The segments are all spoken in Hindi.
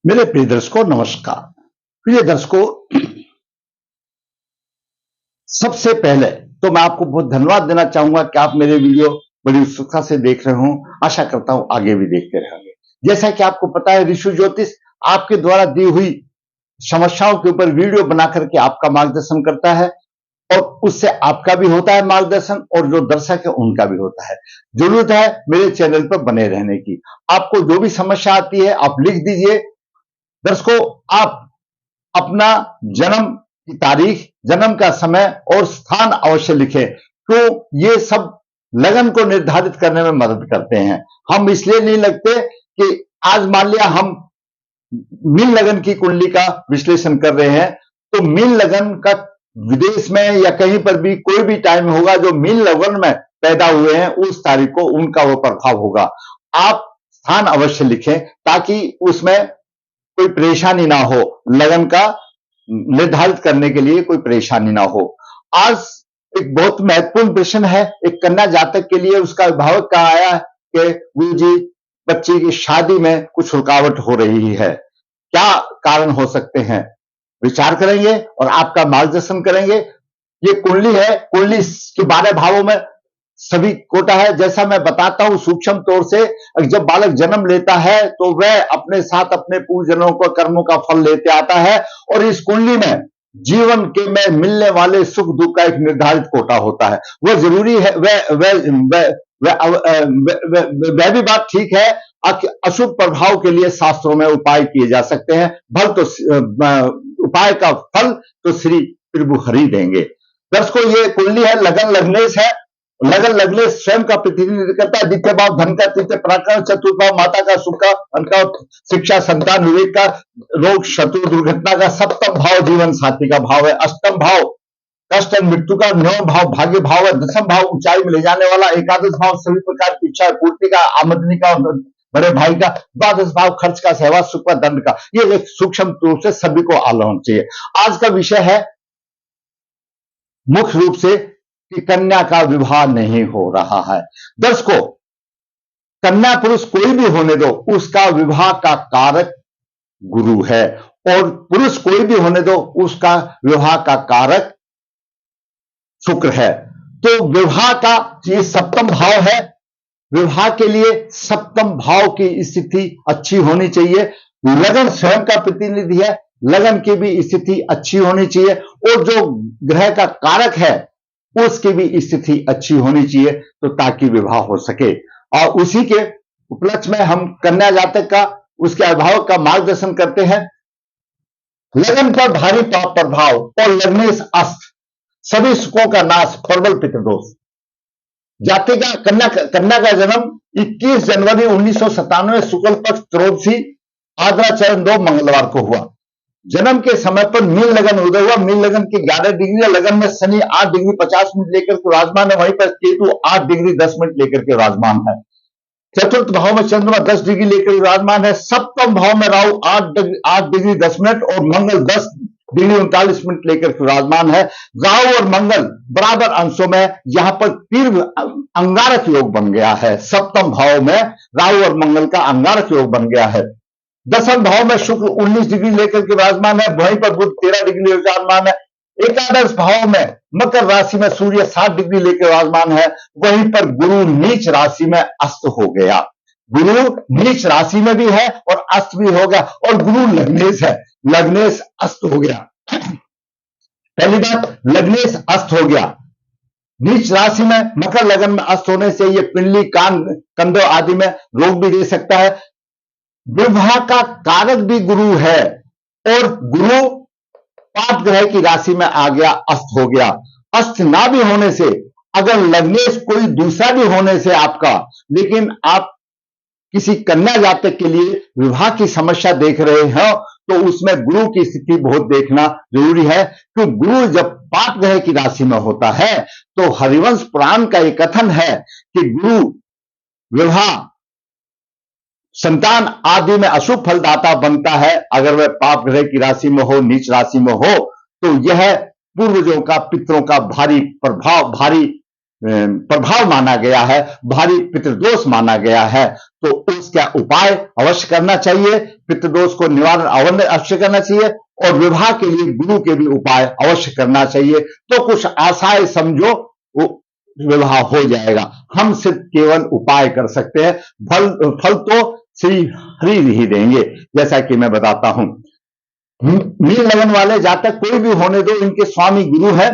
मेरे प्रिय दर्शकों नमस्कार। प्रिय दर्शकों, सबसे पहले तो मैं आपको बहुत धन्यवाद देना चाहूंगा कि आप मेरे वीडियो बड़ी उत्सुकता से देख रहे हो। आशा करता हूं आगे भी देखते रहेंगे। जैसा कि आपको पता है, ऋषि ज्योतिष आपके द्वारा दी हुई समस्याओं के ऊपर वीडियो बना करके आपका मार्गदर्शन करता है और उससे आपका भी होता है मार्गदर्शन और जो दर्शक है उनका भी होता है। जरूरत है मेरे चैनल पर बने रहने की। आपको जो भी समस्या आती है आप लिख दीजिए। दर्शकों, आप अपना जन्म की तारीख, जन्म का समय और स्थान अवश्य लिखें। तो ये सब लगन को निर्धारित करने में मदद करते हैं। हम इसलिए नहीं लगते कि आज मान लिया हम मीन लगन की कुंडली का विश्लेषण कर रहे हैं, तो मीन लगन का विदेश में या कहीं पर भी कोई भी टाइम होगा, जो मीन लगन में पैदा हुए हैं उस तारीख को उनका वो प्रभाव होगा। आप स्थान अवश्य लिखें ताकि उसमें कोई परेशानी ना हो, लगन का निर्धारित करने के लिए कोई परेशानी ना हो। आज एक बहुत महत्वपूर्ण प्रश्न है एक कन्या जातक के लिए। उसका अभिभावक कहा आया कि गुरु जी, बच्ची की शादी में कुछ रुकावट हो रही है, क्या कारण हो सकते हैं? विचार करेंगे और आपका मार्गदर्शन करेंगे। ये कुंडली है, कुंडली के 12 भावों में सभी कोटा है। जैसा मैं बताता हूं सूक्ष्म तौर से, जब बालक जन्म लेता है तो वह अपने साथ अपने पूर्वजन्मों को कर्मों का फल लेते आता है और इस कुंडली में जीवन के में मिलने वाले सुख दुख का एक निर्धारित कोटा होता है। वह जरूरी है, वह भी बात ठीक है। अशुभ प्रभाव के लिए शास्त्रों में उपाय किए जा सकते हैं। फल तो उपाय का फल तो श्री प्रभु हरि देंगे। दर्शकों, ये कुंडली है, लगन लग्नेश है। लगन लग्नेश स्वयं का प्रतिनिधित्व करता है। द्वितीय भाव धन का, तृतीय पराक्रम, चतुर्थ भाव माता का, सुख का, धन का, शिक्षा, संतान, विवेक का, रोग, शत्रु, दुर्घटना का। सप्तम भाव जीवन साथी का भाव है। अष्टम भाव कष्ट और मृत्यु का। नवम भाव भाग्य भाव है। दसम भाव ऊंचाई में ले जाने वाला। एकादश भाव सभी प्रकार की इच्छा पूर्ति का, आमदनी का, बड़े भाई का। द्वादश भाव खर्च का, सेवा, सुख का, दंड का। ये एक सूक्ष्म रूप से सभी को आलोचना चाहिए। आज का विषय है मुख्य रूप से कि कन्या का विवाह नहीं हो रहा है। दर्शकों, कन्या पुरुष कोई भी होने दो, उसका विवाह का कारक गुरु है और पुरुष कोई भी होने दो, उसका विवाह का कारक शुक्र है। तो विवाह का ये सप्तम भाव है। विवाह के लिए सप्तम भाव की स्थिति अच्छी होनी चाहिए। लगन स्वयं का प्रतिनिधि है, लगन की भी स्थिति अच्छी होनी चाहिए और जो ग्रह का कारक है उसकी भी स्थिति अच्छी होनी चाहिए, तो ताकि विवाह हो सके। और उसी के उपलक्ष्य में हम कन्या जातक का, उसके अभिभावक का मार्गदर्शन करते हैं। लगन पर भारी पाप प्रभाव और लग्नेश अस्त, सभी सुखों का नाश, प्रबल पितृदोष। जाति का कन्या का जन्म 21 जनवरी 1997 शुक्ल पक्ष त्रयोदशी आद्रा चरण 2 मंगलवार को हुआ। जन्म के समय पर मीन लगन उदय हुआ। मीन लगन की 11 डिग्री, लगन में शनि 8 डिग्री 50 मिनट लेकर के विराजमान है। वहीं पर केतु 8 डिग्री 10 मिनट लेकर के विराजमान है। चतुर्थ भाव में चंद्रमा 10 डिग्री लेकर विराजमान है। सप्तम भाव में राहु 8 डिग्री 10 मिनट और मंगल 10 डिग्री 39 मिनट लेकर विराजमान है। राहु और मंगल बराबर अंशों में यहां पर तीव्र अंगारक योग बन गया है। सप्तम भाव में राहु और मंगल का अंगारक योग बन गया है। दसम भाव में शुक्र 19 डिग्री लेकर के विराजमान है। वहीं पर बुध 13 डिग्री विराजमान है। एकादश भाव में मकर राशि में सूर्य 7 डिग्री लेकर विराजमान है। वहीं पर गुरु नीच राशि में अस्त हो गया। गुरु नीच राशि में भी है और अस्त भी हो गया और गुरु लग्नेश है, लग्नेश अस्त हो गया। पहली बात, लग्नेश अस्त हो गया। नीच राशि में मकर लगन में अस्त होने से यह पिंडली, कान, कंधों आदि में रोग भी दे सकता है। विवाह का कारक भी गुरु है और गुरु पाप ग्रह की राशि में आ गया, अस्त हो गया। अस्त ना भी होने से, अगर लग्नेश कोई दूसरा भी होने से आपका, लेकिन आप किसी कन्या जातक के लिए विवाह की समस्या देख रहे हो, तो उसमें गुरु की स्थिति बहुत देखना जरूरी है। क्योंकि गुरु जब पाप ग्रह की राशि में होता है तो हरिवंश पुराण का एक कथन है कि गुरु विवाह, संतान आदि में अशुभ फलदाता बनता है। अगर वह पाप ग्रह की राशि में हो, नीच राशि में हो, तो यह पूर्वजों का, पितरों का भारी प्रभाव माना गया है, भारी पितृदोष माना गया है। तो उसका उपाय अवश्य करना चाहिए पितृदोष को निवारण अवश्य करना चाहिए और विवाह के लिए गुरु के भी उपाय अवश्य करना चाहिए। तो कुछ आशाएं समझो विवाह हो जाएगा। हम सिर्फ केवल उपाय कर सकते हैं, फल तो श्री हरि ही देंगे। जैसा कि मैं बताता हूं, मीन लगन वाले जातक कोई भी होने दो, इनके स्वामी गुरु है।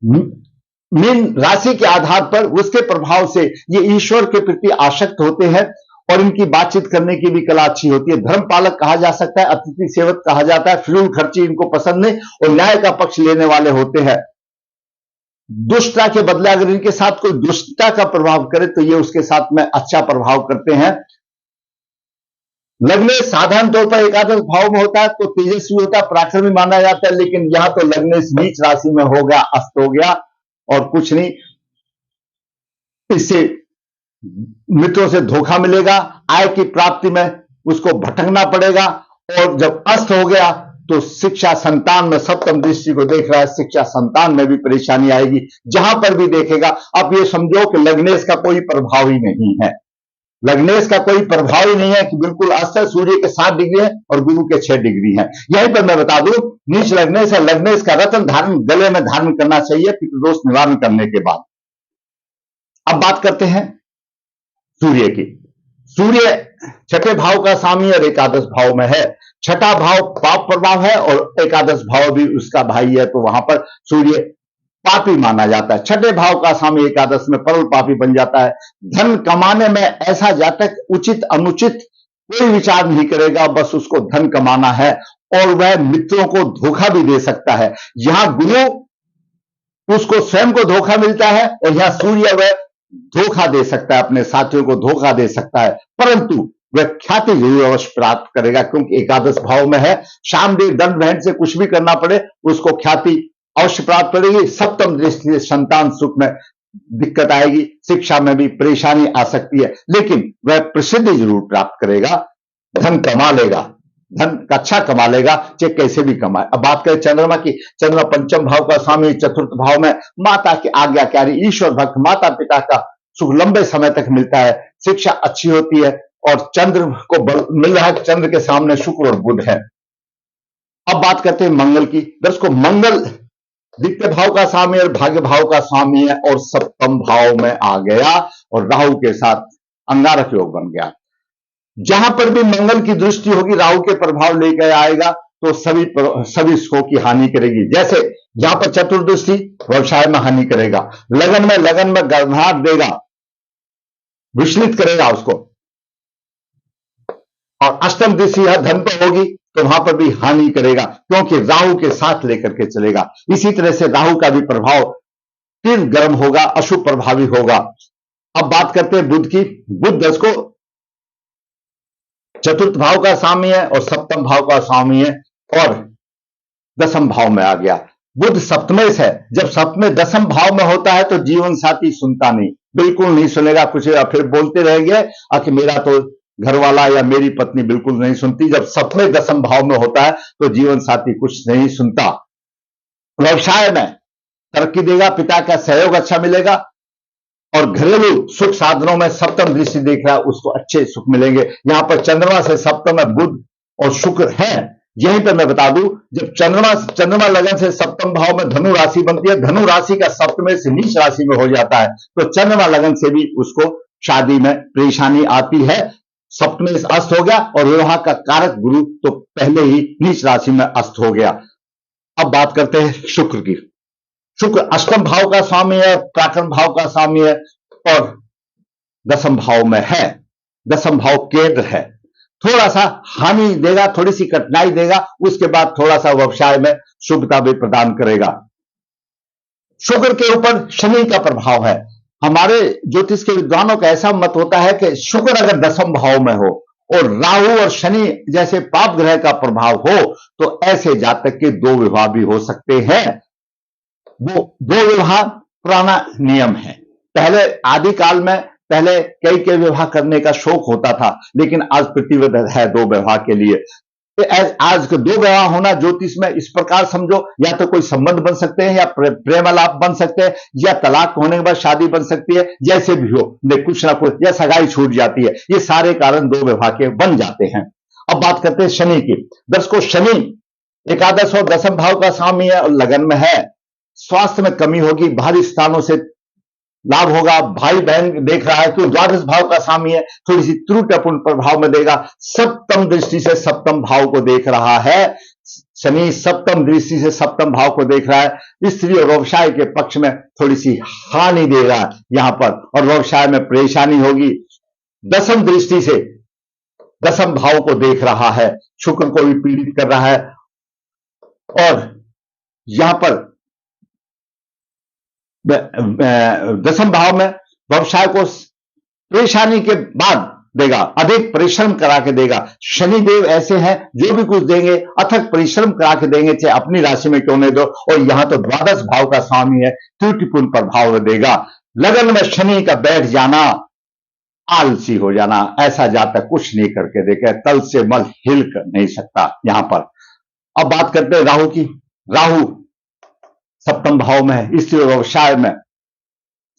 मीन राशि के आधार पर उसके प्रभाव से ये ईश्वर के प्रति आसक्त होते हैं और इनकी बातचीत करने की भी कला अच्छी होती है। धर्म पालक कहा जा सकता है, अतिथि सेवक कहा जाता है। फिजूल खर्ची इनको पसंद नहीं और न्याय का पक्ष लेने वाले होते हैं। दुष्टता के बदले अगर इनके साथ कोई दुष्टता का प्रभाव करे तो ये उसके साथ में अच्छा प्रभाव करते हैं। लग्नेश साधारण तौर पर एकादश भाव में होता है तो तेजस्वी होता है, पराक्रमी माना जाता है, लेकिन यहां तो लग्नेश नीच राशि में हो गया, अस्त हो गया और कुछ नहीं। इससे मित्रों से धोखा मिलेगा, आय की प्राप्ति में उसको भटकना पड़ेगा और जब अस्त हो गया तो शिक्षा संतान में, सप्तम दृष्टि को देख रहा है, शिक्षा संतान में भी परेशानी आएगी। जहां पर भी देखेगा, अब ये समझो कि लग्नेश का कोई प्रभाव ही नहीं है। लग्नेश का कोई प्रभाव ही नहीं है कि बिल्कुल अस्त है। सूर्य के 7 डिग्री है और गुरु के 6 डिग्री है। यहीं पर मैं बता दूं, नीच लग्नेश है। लग्नेश का रत्न धारण गले में धारण करना चाहिए पितृदोष निवारण करने के बाद। अब बात करते हैं सूर्य की। सूर्य छठे भाव का स्वामी और एकादश भाव में है। छठा भाव पाप प्रभाव है और एकादश भाव भी उसका भाई है, तो वहां पर सूर्य पापी माना जाता है। छठे भाव का स्वामी एकादश में परल पापी बन जाता है। धन कमाने में ऐसा जातक उचित अनुचित कोई विचार नहीं करेगा, बस उसको धन कमाना है और वह मित्रों को धोखा भी दे सकता है। यहां गुरु उसको स्वयं को धोखा मिलता है और यहां सूर्य वह धोखा दे सकता है, अपने साथियों को धोखा दे सकता है, परंतु वह ख्याति जरूर अवश्य प्राप्त करेगा क्योंकि एकादश भाव में है। शामदेव दंड भेंट से कुछ भी करना पड़े उसको ख्याति अवश्य प्राप्त करेगी। सप्तम दृष्टि से संतान सुख में दिक्कत आएगी, शिक्षा में भी परेशानी आ सकती है, लेकिन वह प्रसिद्धि जरूर प्राप्त करेगा, धन कमा लेगा, धन अच्छा कमा लेगा, चाहे कैसे भी कमाए। अब बात करें चंद्रमा की। चंद्रमा पंचम भाव का स्वामी, चतुर्थ भाव में माता की आज्ञाकारी, ईश्वर भक्त, माता पिता का सुख लंबे समय तक मिलता है, शिक्षा अच्छी होती है और चंद्र को मिल रहा है, चंद्र के सामने शुक्र और बुध है। अब बात करते हैं मंगल की। दर्शकों, मंगल द्वितीय भाव का स्वामी और भाग्य भाव का स्वामी है और सप्तम भाव में आ गया और राहु के साथ अंगारक योग बन गया। जहां पर भी मंगल की दृष्टि होगी राहु के प्रभाव लेकर आएगा तो सभी सुखों की हानि करेगी। जैसे यहां पर चतुर्दृष्टि व्यवसाय में हानि करेगा, लगन में गर्भाट देगा, विचलित करेगा उसको, और अष्टम दृष्टि धन पर होगी तो वहां पर भी हानि करेगा क्योंकि राहु के साथ लेकर के चलेगा। इसी तरह से राहु का भी प्रभाव तीव्र गर्म होगा, अशुभ प्रभावी होगा। अब बात करते हैं बुध की। बुध दस को चतुर्थ भाव का स्वामी है और सप्तम भाव का स्वामी है और दसम भाव में आ गया। बुध सप्तमेश है। जब सप्तमे दसम भाव में होता है तो जीवन साथी सुनता नहीं, बिल्कुल नहीं सुनेगा, कुछ फिर बोलते रहेंगे कि मेरा तो घर वाला या मेरी पत्नी बिल्कुल नहीं सुनती। जब सप्तमे दसम भाव में होता है तो जीवन साथी कुछ नहीं सुनता। व्यवसाय में तरक्की देगा, पिता का सहयोग अच्छा मिलेगा और घरेलू सुख साधनों में सप्तम दृष्टि देख रहा है, उसको अच्छे सुख मिलेंगे। यहां पर चंद्रमा से सप्तम में बुध और शुक्र है। यहीं पर मैं बता दूं, जब चंद्रमा लगन से सप्तम भाव में धनु राशि बनती है, धनु राशि का सप्तमे से नीच राशि में हो जाता है तो चंद्रमा लगन से भी उसको शादी में परेशानी आती है। सप्तमे से अस्त हो गया और विवाह का कारक गुरु तो पहले ही नीच राशि में अस्त हो गया। अब बात करते हैं शुक्र की। शुक्र अष्टम भाव का स्वामी है, पराक्रम भाव का स्वामी है और दसम भाव में है। दसम भाव केंद्र है। थोड़ा सा हानि देगा, थोड़ी सी कठिनाई देगा, उसके बाद थोड़ा सा व्यवसाय में शुभता भी प्रदान करेगा। शुक्र के ऊपर शनि का प्रभाव है। हमारे ज्योतिष के विद्वानों का ऐसा मत होता है कि शुक्र अगर दसम भाव में हो और राहु और शनि जैसे पाप ग्रह का प्रभाव हो तो ऐसे जातक के 2 विवाह भी हो सकते हैं। वो 2 विवाह पुराना नियम है। पहले आदि काल में पहले कई विवाह करने का शौक होता था, लेकिन आज प्रतिबद्ध है 2 विवाह के लिए। आज के 2 विवाह होना ज्योतिष में इस प्रकार समझो, या तो कोई संबंध बन सकते हैं या प्रेमालाप बन सकते हैं या तलाक होने के बाद शादी बन सकती है, जैसे भी हो कुछ ना कुछ, या सगाई छूट जाती है। ये सारे कारण 2 विवाह के बन जाते हैं। अब बात करते हैं शनि की। दर्शकों, शनि एकादश और दसम भाव का स्वामी है और लगन में है। स्वास्थ्य में कमी होगी, भारी स्थानों से लाभ होगा। भाई बहन देख रहा है कि द्वादश भाव का स्वामी है, थोड़ी सी त्रुटिपूर्ण प्रभाव में देगा। सप्तम दृष्टि से सप्तम भाव को देख रहा है शनि, सप्तम दृष्टि से सप्तम भाव को देख रहा है। स्त्री और व्यवसाय के पक्ष में थोड़ी सी हानि देगा यहां पर, और व्यवसाय में परेशानी होगी। दसम दृष्टि से दसम भाव को देख रहा है, शुक्र को भी पीड़ित कर रहा है, और यहां पर दसम भाव में व्यवसाय को परेशानी के बाद देगा, अधिक परिश्रम करा के देगा। शनिदेव ऐसे हैं, जो भी कुछ देंगे अथक परिश्रम करा के देंगे, चाहे अपनी राशि में क्यों नहीं दो। और यहां तो द्वादश भाव का स्वामी है, त्रुटिपूर्ण प्रभाव देगा। लगन में शनि का बैठ जाना, आलसी हो जाना, ऐसा जातक कुछ नहीं करके देखे, तल से मल हिल कर नहीं सकता यहां पर। अब बात करते हैं राहु की। राहु सप्तम भाव में है, इसलिए व्यवसाय में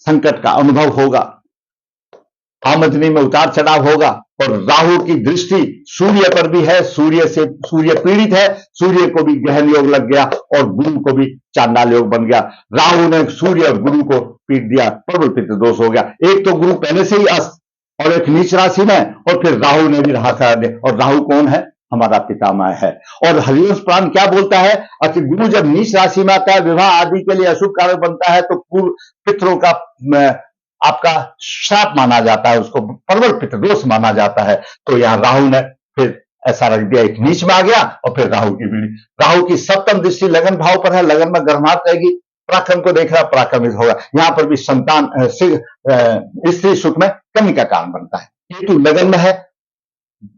संकट का अनुभव होगा, आमदनी में उतार चढ़ाव होगा। और राहु की दृष्टि सूर्य पर भी है, सूर्य पीड़ित है, सूर्य को भी गहन योग लग गया और गुरु को भी चांडाल योग बन गया। राहु ने सूर्य और गुरु को पीट दिया, प्रबल पितृ दोष हो गया। एक तो गुरु पहले से ही अस्त और एक नीच राशि में, और फिर राहु ने भी रहा कर दे। और राहु कौन है? हमारा पितामह है। और हरिवंश पुराण क्या बोलता है? कि गुरु जब नीच राशि में आता है, विवाह आदि के लिए अशुभ कारक बनता है, तो पूर्व पितरों का आपका श्राप माना जाता है, उसको प्रबल पितृदोष माना जाता है। तो यहां राहु ने फिर ऐसा रख दिया, एक नीच में आ गया और फिर राहु की बीड़ी। राहु की सप्तम दृष्टि लगन भाव पर है, लगन में गर्भनाथ रहेगी, पराक्रम को देख रहा, पराक्रमित होगा। यहां पर भी संतान स्त्री सुख में कमी का कारण बनता है। केतु लगन में है,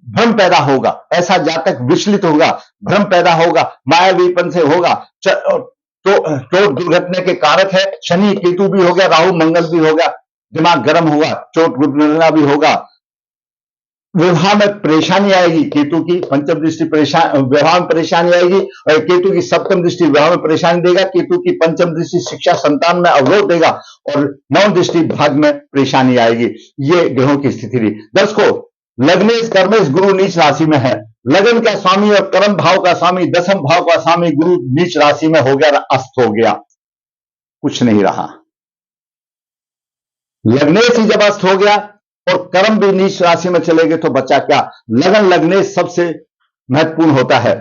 भ्रम पैदा होगा, ऐसा जातक विचलित होगा, भ्रम पैदा होगा, मायावीपन से होगा, तो चोट दुर्घटना के कारक है। शनि केतु भी हो गया, राहु मंगल भी हो गया, दिमाग गर्म होगा, चोट दुर्घटना भी होगा। विवाह में परेशानी आएगी, केतु की पंचम दृष्टि विवाह में परेशानी आएगी, और केतु की सप्तम दृष्टि विवाह में परेशानी देगा। केतु की पंचम दृष्टि शिक्षा संतान में अवरोध देगा, और नौ दृष्टि भाग में परेशानी आएगी। ये ग्रहों की स्थिति रही। दर्शकों, लग्नेश कर्मेश गुरु नीच राशि में है, लगन का स्वामी और कर्म भाव का स्वामी, दसम भाव का स्वामी गुरु नीच राशि में हो गया, अस्त हो गया, कुछ नहीं रहा। लग्नेश ही जब अस्त हो गया और कर्म भी नीच राशि में चले गए तो बचा क्या? लगन लग्नेश सबसे महत्वपूर्ण होता है।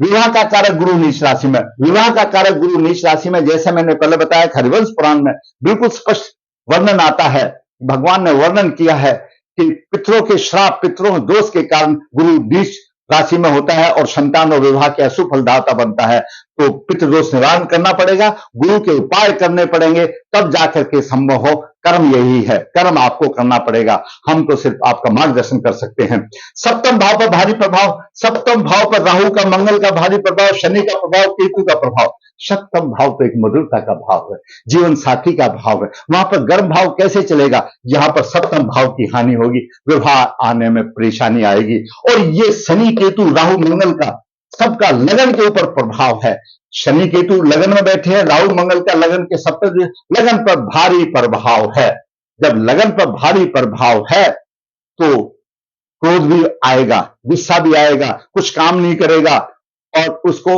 विवाह का कारक गुरु नीच राशि में, विवाह का कारक गुरु नीच राशि में, जैसे मैंने पहले बताया, हरिवंश पुराण में बिल्कुल स्पष्ट वर्णन आता है। भगवान ने वर्णन किया है कि पितरों के श्राप, पितरों के दोष के कारण गुरु नीच राशि में होता है और संतान और विवाह के अशुभ फलदाता बनता है। तो पितृदोष निवारण करना पड़ेगा, गुरु के उपाय करने पड़ेंगे, तब जाकर के संभव हो। कर्म यही है, कर्म आपको करना पड़ेगा, हम तो सिर्फ आपका मार्गदर्शन कर सकते हैं। सप्तम भाव पर भारी प्रभाव, सप्तम भाव पर राहु का, मंगल का भारी प्रभाव, शनि का प्रभाव, केतु का प्रभाव। सप्तम भाव तो एक मधुरता का भाव है, जीवन साथी का भाव है, वहां पर गर्म भाव कैसे चलेगा? यहां पर सप्तम भाव की हानि होगी, विवाह आने में परेशानी आएगी। और ये शनि केतु राहु मंगल का सबका लगन के ऊपर प्रभाव है। शनि केतु लगन में बैठे हैं, राहु मंगल का लगन के सप्तम लगन पर भारी प्रभाव है। जब लगन पर भारी प्रभाव है तो क्रोध भी आएगा, गुस्सा भी आएगा, कुछ काम नहीं करेगा और उसको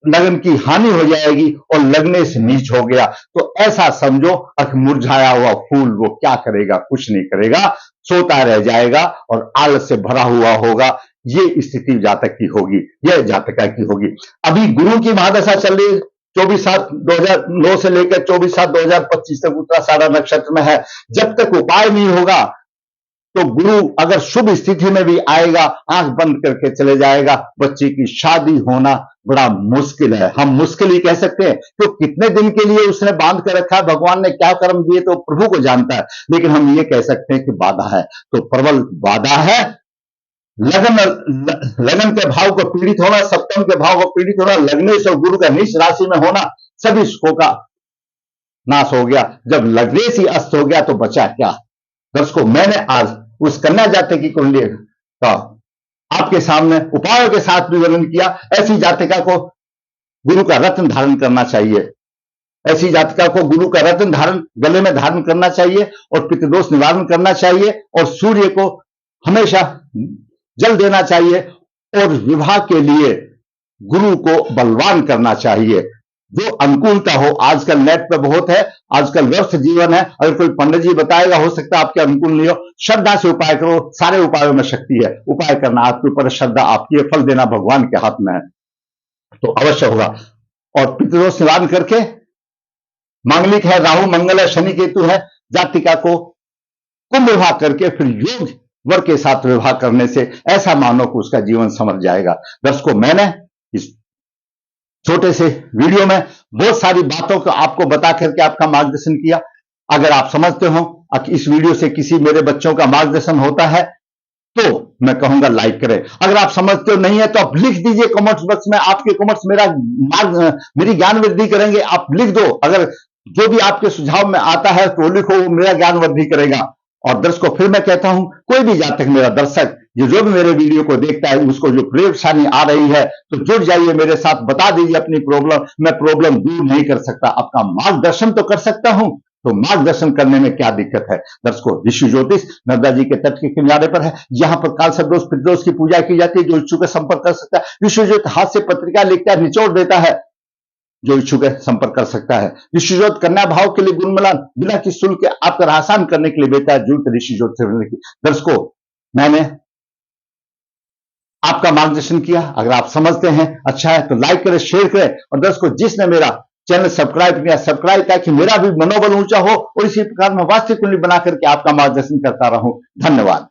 लगन की हानि हो जाएगी, और लगने से नीच हो गया। तो ऐसा समझो कि मुरझाया हुआ फूल वो क्या करेगा? कुछ नहीं करेगा, सोता रह जाएगा और आलस से भरा हुआ होगा। ये स्थिति जातक की होगी, यह जातका की होगी। अभी गुरु की महादशा चल रही है, 24/7/2009 से लेकर 24/7/2025 तक उत्तराषाढ़ा नक्षत्र में है। जब तक उपाय नहीं होगा तो गुरु अगर शुभ स्थिति में भी आएगा, आंख बंद करके चले जाएगा, बच्चे की शादी होना बड़ा मुश्किल है। हम मुश्किल ही कह सकते हैं, तो कितने दिन के लिए उसने बांध कर रखा है, भगवान ने क्या कर्म दिए तो प्रभु को जानता है। लेकिन हम ये कह सकते हैं कि बाधा है, तो प्रबल बाधा है। लगन के भाव को पीड़ित होना, सप्तम के भाव को पीड़ित होना, लग्नेश और गुरु का नीच राशि में होना, सभी सुखों का नाश हो गया। जब लग्नेश ही अस्त हो गया तो बचा क्या? दर्शकों, मैंने आज उस कन्या जातक की कुंडली का आपके सामने उपायों के साथ भी वर्णन किया। ऐसी जातिका को गुरु का रत्न धारण करना चाहिए, ऐसी जातिका को गुरु का रत्न धारण गले में धारण करना चाहिए और पितृदोष निवारण करना चाहिए। और सूर्य को हमेशा जल देना चाहिए और विवाह के लिए गुरु को बलवान करना चाहिए। जो अनुकूलता हो, आजकल नेट पे बहुत है, आजकल व्यस्त जीवन है, अगर कोई पंडित जी बताएगा हो सकता है आपके अनुकूल नहीं हो, श्रद्धा से उपाय करो, सारे उपायों में शक्ति है, उपाय करना आपके ऊपर, श्रद्धा आपकी है, फल देना भगवान के हाथ में है, तो अवश्य होगा। और पितृदोष निवारण करके, मांगलिक है, राहु मंगल है, शनि केतु है, जातिका को कुंभ विवाह करके फिर योग वर के साथ विवाह करने से ऐसा मानो कि उसका जीवन समझ जाएगा। दर्शकों, मैंने इस छोटे से वीडियो में बहुत सारी बातों को आपको बता करके आपका मार्गदर्शन किया। अगर आप समझते हो इस वीडियो से किसी मेरे बच्चों का मार्गदर्शन होता है तो मैं कहूंगा लाइक करें। अगर आप समझते हो नहीं है तो आप लिख दीजिए कमेंट्स बॉक्स में, आपके कमेंट्स मेरी ज्ञान वृद्धि करेंगे। आप लिख दो, अगर जो भी आपके सुझाव में आता है तो लिखो, वो मेरा ज्ञान वृद्धि करेगा। और दर्शकों, फिर मैं कहता हूं, कोई भी जातक मेरा दर्शक जो भी मेरे वीडियो को देखता है, उसको जो परेशानी आ रही है तो जुड़ जाइए मेरे साथ, बता दीजिए अपनी प्रॉब्लम। मैं प्रॉब्लम दूर नहीं कर सकता, आपका मार्गदर्शन तो कर सकता हूं, तो मार्गदर्शन करने में क्या दिक्कत है। दर्शकों, ऋषि ज्योतिष नर्मदा जी के तट के किनारे पर है, यहाँ पर काल सर्पदोष पितृदोष की पूजा की जाती है। जो इच्छुक है संपर्क कर सकता है। ऋषि ज्योतिष हाथ से पत्रिका लिखता है, निचोड़ देता है, जो इच्छुक है संपर्क कर सकता है। ऋषि ज्योतिष कन्या भाव के लिए गुणमलान बिना किसी शुल्क के आपका आसान करने के लिए बेहतर है। जरूरत ऋषि ज्योतिष से की। दर्शकों, मैंने आपका मार्गदर्शन किया, अगर आप समझते हैं अच्छा है तो लाइक करें, शेयर करें। और दर्शकों, जिसने मेरा चैनल सब्सक्राइब किया, सब्सक्राइब ताकि मेरा भी मनोबल ऊंचा हो और इसी प्रकार मैं वास्तविक कुंडली बना करके आपका मार्गदर्शन करता रहूं। धन्यवाद।